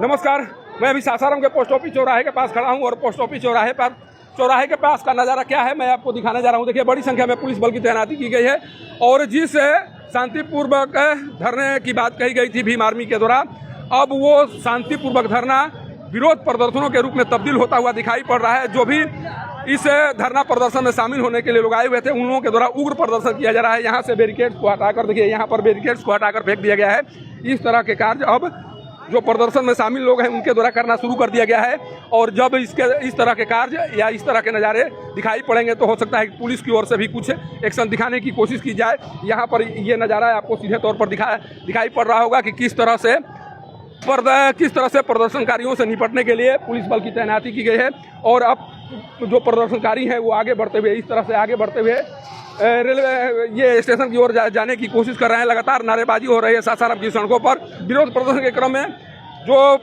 नमस्कार, मैं अभी सासाराम के पोस्ट ऑफिस चौराहे के पास खड़ा हूं और पोस्ट ऑफिस चौराहे के पास का नज़ारा क्या है मैं आपको दिखाने जा रहा हूं। देखिए, बड़ी संख्या में पुलिस बल की तैनाती की गई है और जिस शांतिपूर्वक धरने की बात कही गई थी भीम आर्मी के द्वारा, अब वो शांतिपूर्वक धरना विरोध प्रदर्शनों के रूप में तब्दील होता हुआ दिखाई पड़ रहा है। जो भी इस धरना प्रदर्शन में शामिल होने के लिए लोग आए हुए थे, उन लोगों के द्वारा उग्र प्रदर्शन किया जा रहा है। यहाँ से बैरिकेड्स को हटाकर, देखिए यहाँ पर बैरिकेड्स को हटाकर फेंक दिया गया है। इस तरह के कार्य अब जो प्रदर्शन में शामिल लोग हैं उनके द्वारा करना शुरू कर दिया गया है और जब इस तरह के कार्य या इस तरह के नज़ारे दिखाई पड़ेंगे तो हो सकता है कि पुलिस की ओर से भी कुछ एक्शन दिखाने की कोशिश की जाए। यहाँ पर ये नज़ारा आपको सीधे तौर पर दिखाई पड़ रहा होगा कि किस तरह से प्रदर्शनकारियों से निपटने के लिए पुलिस बल की तैनाती की गई है। और अब जो प्रदर्शनकारी हैं वो आगे बढ़ते हुए, इस तरह से आगे बढ़ते हुए रेलवे ये स्टेशन की ओर जाने की कोशिश कर रहे हैं। लगातार नारेबाजी हो रही है सासाराम की सड़कों पर। विरोध प्रदर्शन के क्रम में जो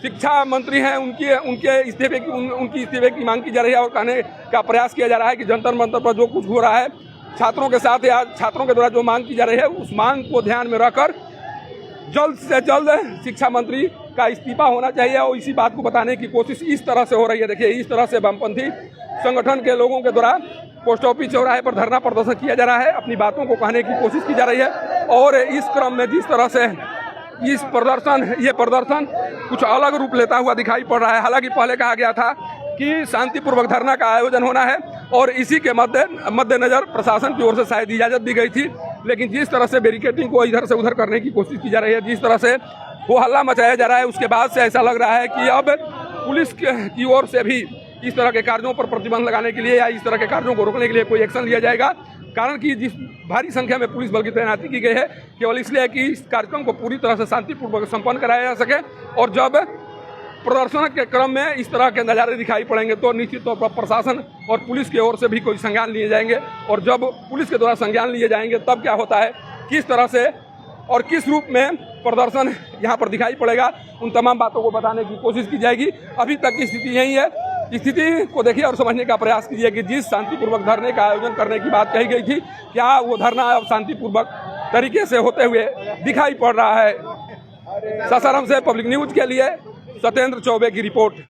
शिक्षा मंत्री हैं उनके इस्तीफे की मांग की जा रही है और कहने का प्रयास किया जा रहा है कि जंतर मंतर पर जो कुछ हो रहा है छात्रों के साथ या छात्रों के द्वारा जो मांग की जा रही है उस मांग को ध्यान में रखकर जल्द से जल्द शिक्षा मंत्री का इस्तीफा होना चाहिए और इसी बात को बताने की कोशिश इस तरह से हो रही है। देखिए, इस तरह से वामपंथी संगठन के लोगों के द्वारा पोस्ट ऑफिस चौराहे पर धरना प्रदर्शन किया जा रहा है, अपनी बातों को कहने की कोशिश की जा रही है। और इस क्रम में जिस तरह से ये प्रदर्शन कुछ अलग रूप लेता हुआ दिखाई पड़ रहा है। हालांकि पहले कहा गया था कि शांतिपूर्वक धरना का आयोजन होना है और इसी के मद्देनजर प्रशासन की ओर से शायद इजाज़त दी गई थी, लेकिन जिस तरह से बैरिकेडिंग को इधर से उधर करने की कोशिश की जा रही है, जिस तरह से वो हल्ला मचाया जा रहा है, उसके बाद से ऐसा लग रहा है कि अब पुलिस की ओर से भी इस तरह के कार्यों पर प्रतिबंध लगाने के लिए या इस तरह के कार्यों को रोकने के लिए कोई एक्शन लिया जाएगा। कारण कि जिस भारी संख्या में पुलिस बल की तैनाती की गई है केवल इसलिए कि इस कार्यक्रम को पूरी तरह से शांतिपूर्वक संपन्न कराया जा सके। और जब प्रदर्शन के क्रम में इस तरह के नज़ारे दिखाई पड़ेंगे तो निश्चित तौर पर प्रशासन और पुलिस की ओर से भी कोई संज्ञान लिए जाएंगे और जब पुलिस के द्वारा संज्ञान लिए जाएंगे तब क्या होता है, किस तरह से और किस रूप में प्रदर्शन यहाँ पर दिखाई पड़ेगा, उन तमाम बातों को बताने की कोशिश की जाएगी। अभी तक की स्थिति यही है। स्थिति को देखिए और समझने का प्रयास कीजिए कि जिस शांतिपूर्वक धरने का आयोजन करने की बात कही गई थी, क्या वो धरना अब शांतिपूर्वक तरीके से होते हुए दिखाई पड़ रहा है। सासाराम से पब्लिक न्यूज के लिए सत्येंद्र चौबे की रिपोर्ट।